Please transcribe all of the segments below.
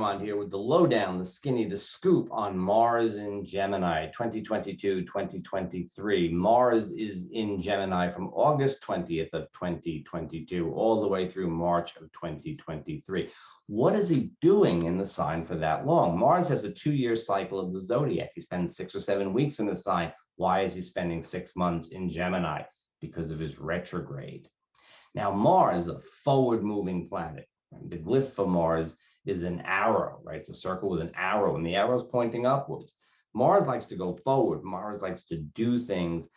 Armand here with the lowdown, the skinny, the scoop on Mars in Gemini 2022-2023. Mars is in Gemini from August 20th of 2022 all the way through March of 2023. What is he doing in the sign for that long? Mars has a 2-year cycle of the zodiac. He spends 6 or 7 weeks in the sign. Why is he spending 6 months in Gemini? Because of his retrograde. Now, Mars is a forward-moving planet. The glyph for Mars is an arrow, right? It's a circle with an arrow, and the arrow is pointing upwards. Mars likes to go forward. Mars likes to do things,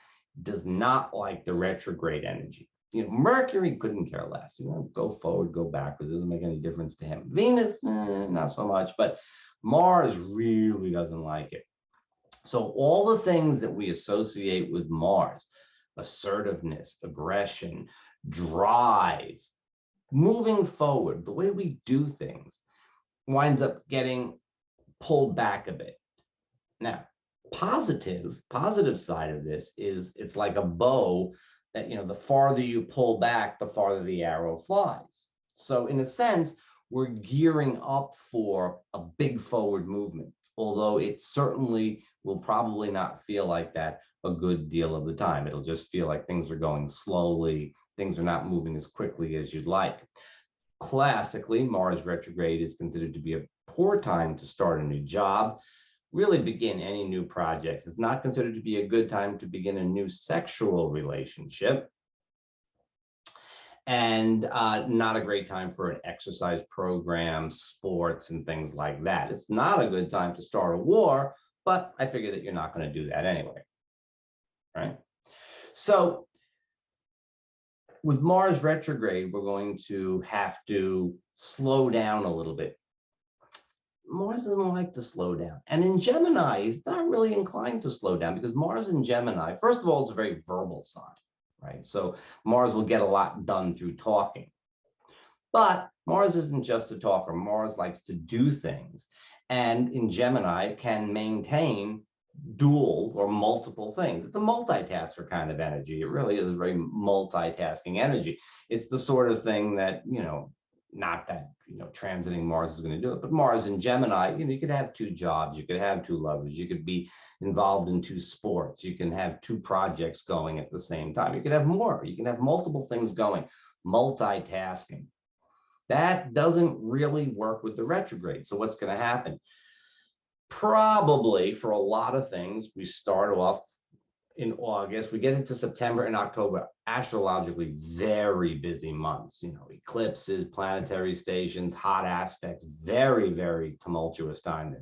does not like the retrograde energy. Mercury couldn't care less. Go forward, go backwards. Doesn't make any difference to him. Venus, not so much, but Mars really doesn't like it. So all the things that we associate with Mars, assertiveness, aggression, drive, moving forward, the way we do things, winds up getting pulled back a bit. Now, positive side of this is it's like a bow that, the farther you pull back, the farther the arrow flies. So in a sense, we're gearing up for a big forward movement, although it certainly will probably not feel like that a good deal of the time. It'll just feel like things are going slowly. Things are not moving as quickly as you'd like. Classically, Mars retrograde is considered to be a poor time to start a new job, really begin any new projects. It's not considered to be a good time to begin a new sexual relationship, and not a great time for an exercise program, sports, and things like that. It's not a good time to start a war, but I figure that you're not going to do that anyway, right? So with Mars retrograde, we're going to have to slow down a little bit. Mars doesn't like to slow down. And in Gemini, he's not really inclined to slow down because Mars in Gemini, first of all, it's a very verbal sign, right? So Mars will get a lot done through talking. But Mars isn't just a talker. Mars likes to do things. And in Gemini, can maintain dual or multiple things. It's a multitasker kind of energy. It really is a very multitasking energy. It's the sort of thing that, not that, transiting Mars is going to do it, but Mars in Gemini, you could have 2 jobs, you could have 2 lovers, you could be involved in 2 sports, you can have 2 projects going at the same time. You can have more, you can have multiple things going, multitasking. That doesn't really work with the retrograde. So what's going to happen? Probably for a lot of things, we start off in August, we get into September and October, astrologically very busy months, eclipses, planetary stations, hot aspects, very, very tumultuous time.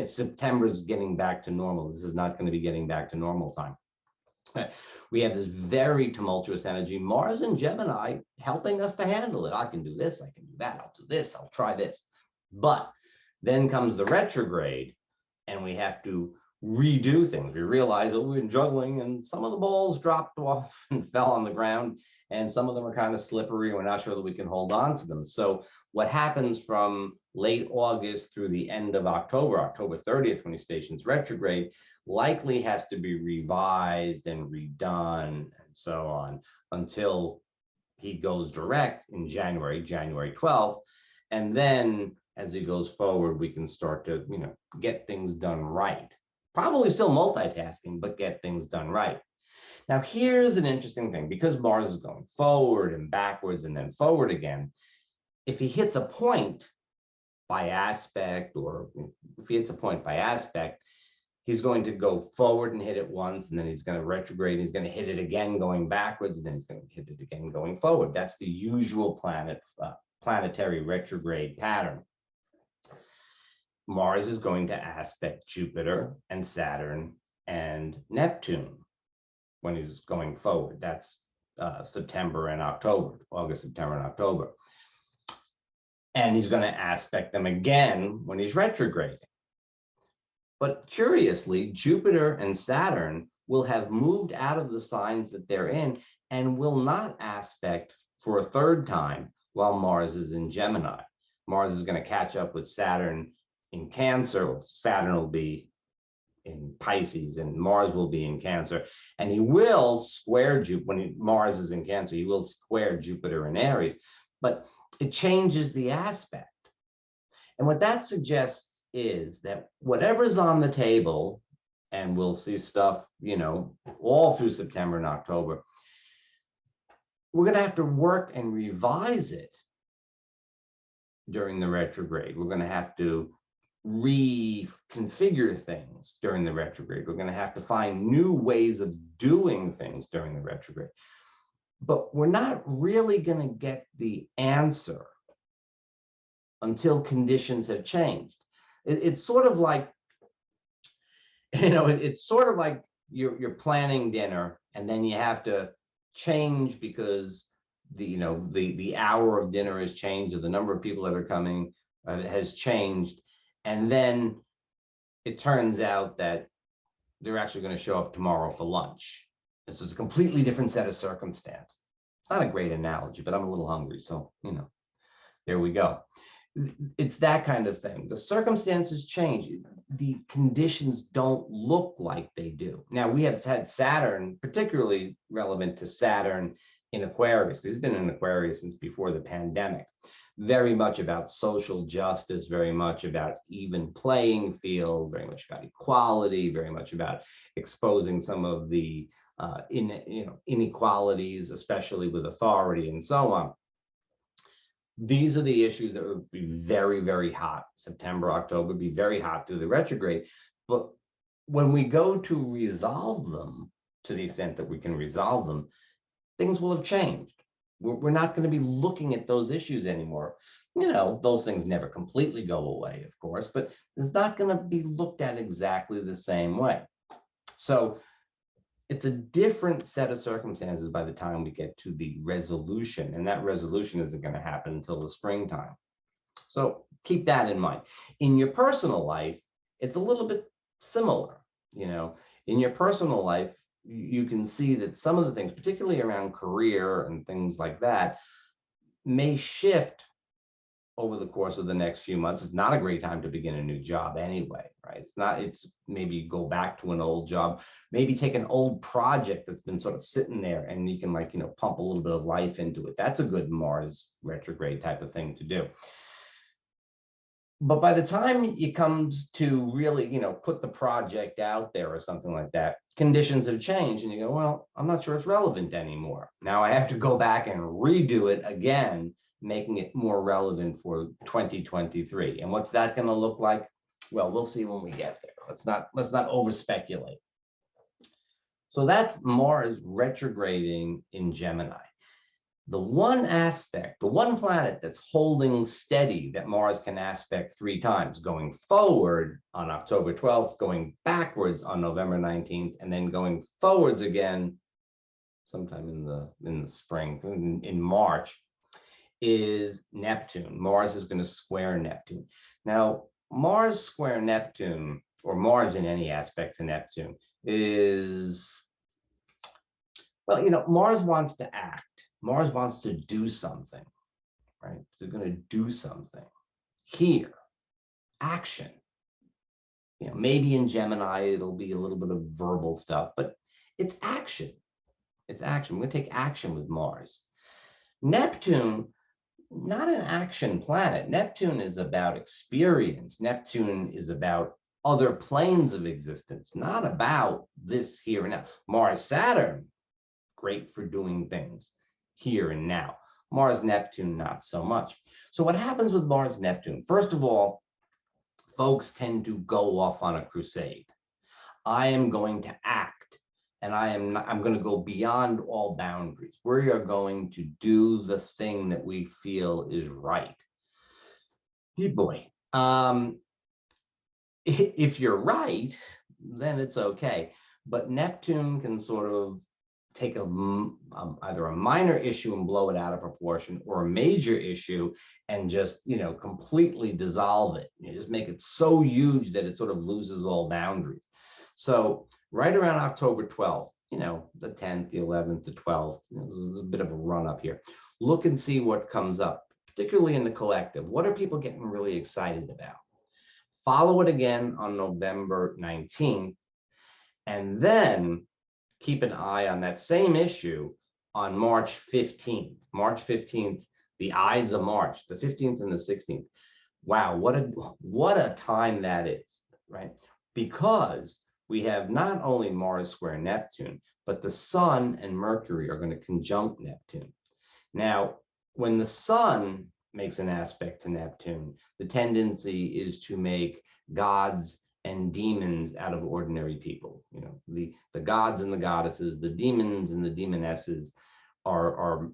September's getting back to normal. This is not going to be getting back to normal time. We have this very tumultuous energy. Mars and Gemini helping us to handle it. I can do this, I can do that, I'll do this, I'll try this. But then comes the retrograde, and we have to redo things. We realize that we've been juggling, and some of the balls dropped off and fell on the ground, and some of them are kind of slippery. We're not sure that we can hold on to them. So what happens from late August through the end of October, October 30th, when he stations retrograde, likely has to be revised and redone and so on until he goes direct in January 12th. And then as he goes forward, we can start to, get things done right. Probably still multitasking, but get things done right. Now, here's an interesting thing. Because Mars is going forward and backwards and then forward again, if he hits a point by aspect, he's going to go forward and hit it once, and then he's going to retrograde, and he's going to hit it again going backwards, and then he's going to hit it again going forward. That's the usual planetary retrograde pattern. Mars is going to aspect Jupiter and Saturn and Neptune when he's going forward. That's September and October, August, September, and October. And he's going to aspect them again when he's retrograding. But curiously, Jupiter and Saturn will have moved out of the signs that they're in and will not aspect for a 3rd time while Mars is in Gemini. Mars is going to catch up with Saturn in Cancer. Saturn will be in Pisces and Mars will be in Cancer, and he will square Jupiter. When Mars is in Cancer, he will square Jupiter in Aries, but it changes the aspect. And what that suggests is that whatever's on the table, and we'll see stuff, all through September and October, we're going to have to work and revise it during the retrograde. We're going to have to reconfigure things during the retrograde. We're going to have to find new ways of doing things during the retrograde. But we're not really going to get the answer until conditions have changed. It's sort of like, it's sort of like you're planning dinner, and then you have to change because the hour of dinner has changed, or the number of people that are coming has changed, and then it turns out that they're actually going to show up tomorrow for lunch. This is a completely different set of circumstances. It's not a great analogy, but I'm a little hungry, so there we go. It's that kind of thing. The circumstances change. The conditions don't look like they do. Now, we have had Saturn, particularly relevant to Saturn in Aquarius, because he's been in Aquarius since before the pandemic. Very much about social justice, very much about even playing field, very much about equality, very much about exposing some of the inequalities, especially with authority and so on. These are the issues that would be very, very hot. September, October would be very hot through the retrograde. But when we go to resolve them, to the extent that we can resolve them, things will have changed. We're not going to be looking at those issues anymore. Those things never completely go away, of course, but it's not going to be looked at exactly the same way. So it's a different set of circumstances by the time we get to the resolution, and that resolution isn't going to happen until the springtime. So keep that in mind. In your personal life, it's a little bit similar. In your personal life, you can see that some of the things, particularly around career and things like that, may shift over the course of the next few months. It's not a great time to begin a new job anyway, right? It's maybe go back to an old job, maybe take an old project that's been sort of sitting there, and you can pump a little bit of life into it. That's a good Mars retrograde type of thing to do. But by the time it comes to really, put the project out there or something like that, conditions have changed, and you go, well, I'm not sure it's relevant anymore. Now I have to go back and redo it again, making it more relevant for 2023. And what's that going to look like? Well, we'll see when we get there. Let's not over speculate. So that's Mars retrograding in Gemini. The one aspect, the one planet that's holding steady that Mars can aspect 3 times, going forward on October 12th, going backwards on November 19th, and then going forwards again sometime in the spring, in March, is Neptune. Mars is going to square Neptune. Now, Mars square Neptune, or Mars in any aspect to Neptune, is, well, Mars wants to act. Mars wants to do something, right? It's going to do something here, action. Maybe in Gemini, it'll be a little bit of verbal stuff, but it's action. It's action. We're going to take action with Mars. Neptune, not an action planet. Neptune is about experience. Neptune is about other planes of existence, not about this here and now. Mars, Saturn, great for doing things here and now. Mars, Neptune, not so much. So what happens with Mars, Neptune? First of all, folks tend to go off on a crusade. I am going to act, and I'm going to go beyond all boundaries. We are going to do the thing that we feel is right. Hey boy. If you're right, then it's okay. But Neptune can sort of take either a minor issue and blow it out of proportion, or a major issue and just completely dissolve it. Just make it so huge that it sort of loses all boundaries. So right around October 12th, the 10th, the 11th, the 12th, there's a bit of a run up here. Look and see what comes up, particularly in the collective. What are people getting really excited about? Follow it again on November 19th, and then keep an eye on that same issue on March 15th. March 15th, the Ides of March, the 15th and the 16th. Wow, what a time that is, right? Because we have not only Mars square Neptune, but the Sun and Mercury are going to conjunct Neptune. Now, when the Sun makes an aspect to Neptune, the tendency is to make gods and demons out of ordinary people. You know, the gods and the goddesses, the demons and the demonesses are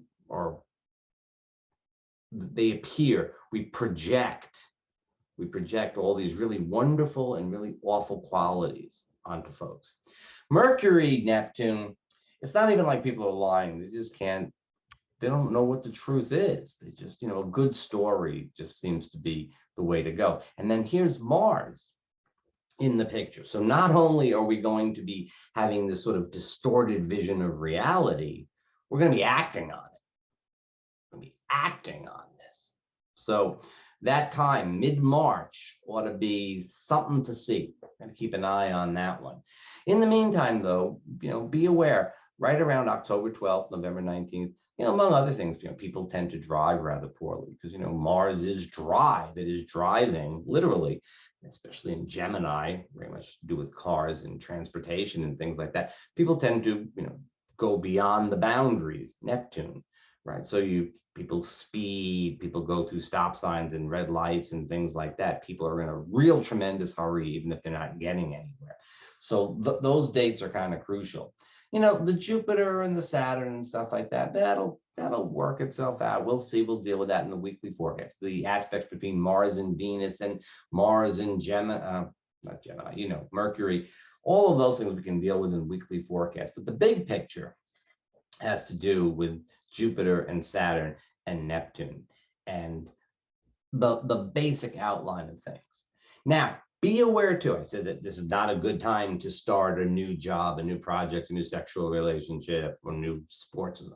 they appear. We project all these really wonderful and really awful qualities onto folks. Mercury, Neptune, it's not even like people are lying. They just can't, they don't know what the truth is. They just, a good story just seems to be the way to go. And then here's Mars in the picture. So not only are we going to be having this sort of distorted vision of reality, we're going to be acting on it. We're going to be acting on this. So that time, mid-March, ought to be something to see. Got to keep an eye on that one. In the meantime, though, be aware, right around October 12th, November 19th, among other things, people tend to drive rather poorly because, Mars is drive. It is driving, literally, especially in Gemini, very much to do with cars and transportation and things like that. People tend to, go beyond the boundaries, Neptune, right? So people speed, people go through stop signs and red lights and things like that. People are in a real tremendous hurry, even if they're not getting anywhere. So those dates are kind of crucial. The Jupiter and the Saturn and stuff like that, that'll work itself out. We'll see. We'll deal with that in the weekly forecast. The aspects between Mars and Venus and Mars and Gemini, not Gemini, Mercury, all of those things we can deal with in weekly forecast. But the big picture has to do with Jupiter and Saturn and Neptune and the basic outline of things. Now, be aware too, I said that this is not a good time to start a new job, a new project, a new sexual relationship, or new sports.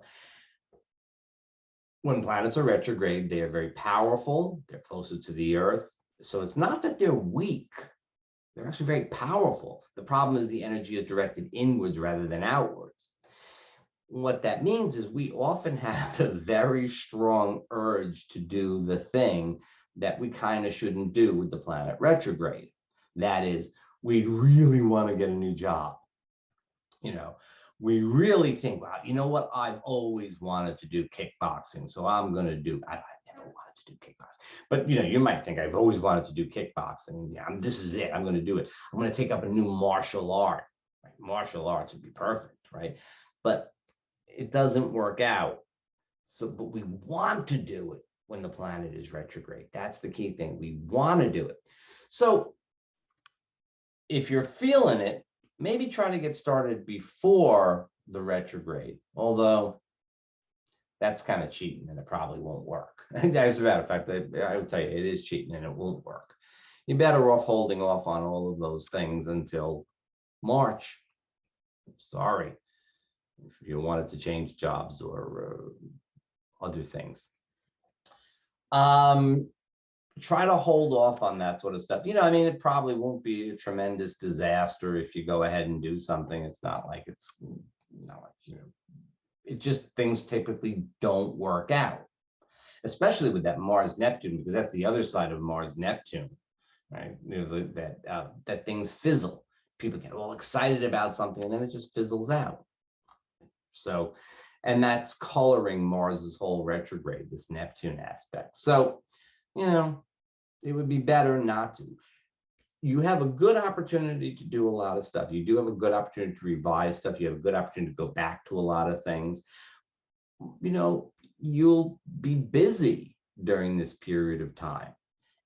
When planets are retrograde, they are very powerful. They're closer to the Earth. So it's not that they're weak. They're actually very powerful. The problem is the energy is directed inwards rather than outwards. What that means is we often have a very strong urge to do the thing that we kind of shouldn't do with the planet retrograde. That is, we really want to get a new job. We really think, wow, you know what? I've always wanted to do kickboxing, so I'm going to do, I've never wanted to do kickboxing. But, you might think I've always wanted to do kickboxing. Yeah, this is it. I'm going to do it. I'm going to take up a new martial art. Right? Martial arts would be perfect, right? But it doesn't work out. But we want to do it when the planet is retrograde. That's the key thing. We want to do it. So if you're feeling it, maybe try to get started before the retrograde, although that's kind of cheating and it probably won't work. As a matter of fact, I would tell you it is cheating and it won't work. You're better off holding off on all of those things until March. Sorry, if you wanted to change jobs or other things. Try to hold off on that sort of stuff. It probably won't be a tremendous disaster if you go ahead and do something. It's not like it just, things typically don't work out, especially with that Mars Neptune, because that's the other side of Mars Neptune, right? That things fizzle. People get all excited about something and then it just fizzles out. So, and that's coloring Mars's whole retrograde, this Neptune aspect. So, it would be better not to. You have a good opportunity to do a lot of stuff. You do have a good opportunity to revise stuff. You have a good opportunity to go back to a lot of things. You'll be busy during this period of time.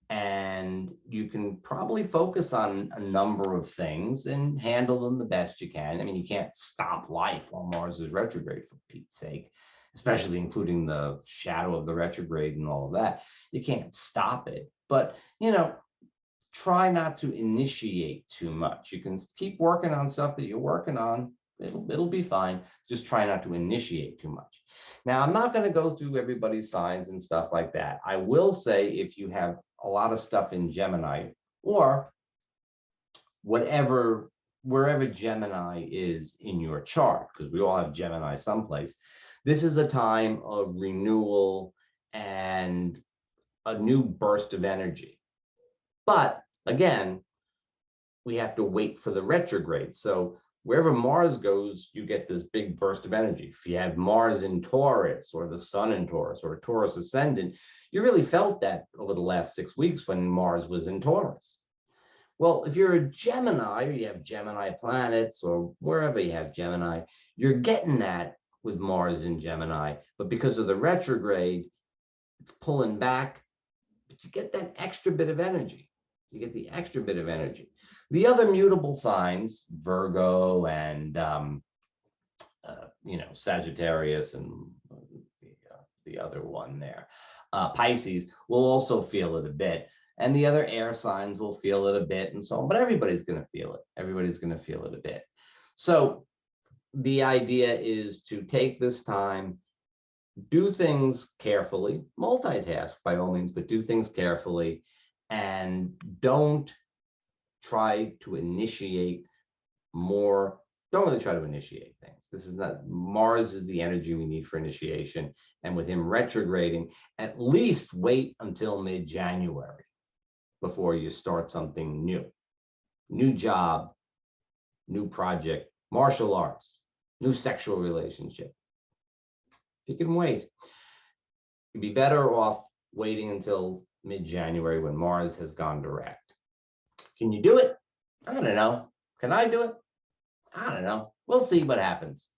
And you can probably focus on a number of things and handle them the best you can. You can't stop life while Mars is retrograde, for Pete's sake, especially including the shadow of the retrograde and all of that. You can't stop it. But, try not to initiate too much. You can keep working on stuff that you're working on. It'll be fine. Just try not to initiate too much. Now, I'm not going to go through everybody's signs and stuff like that. I will say if you have a lot of stuff in Gemini or wherever Gemini is in your chart, because we all have Gemini someplace, this is a time of renewal and a new burst of energy. But again, we have to wait for the retrograde. So wherever Mars goes, you get this big burst of energy. If you have Mars in Taurus or the Sun in Taurus or a Taurus ascendant, you really felt that over the last 6 weeks when Mars was in Taurus. Well, if you're a Gemini, or you have Gemini planets, or wherever you have Gemini, you're getting that with Mars in Gemini. But because of the retrograde, it's pulling back, but you get that extra bit of energy. You get the extra bit of energy. The other mutable signs, Virgo and Sagittarius and the other one there, Pisces, will also feel it a bit. And the other air signs will feel it a bit and so on, but everybody's going to feel it. Everybody's going to feel it a bit. So the idea is to take this time, do things carefully, multitask by all means, but do things carefully, and don't try to initiate more. Don't really try to initiate things. This is not, Mars is the energy we need for initiation. And with him retrograding, at least wait until mid-January before you start something new. New job, new project, martial arts, new sexual relationship. If you can wait, you'd be better off waiting until mid-January when Mars has gone direct. Can you do it? I don't know. Can I do it? I don't know. We'll see what happens.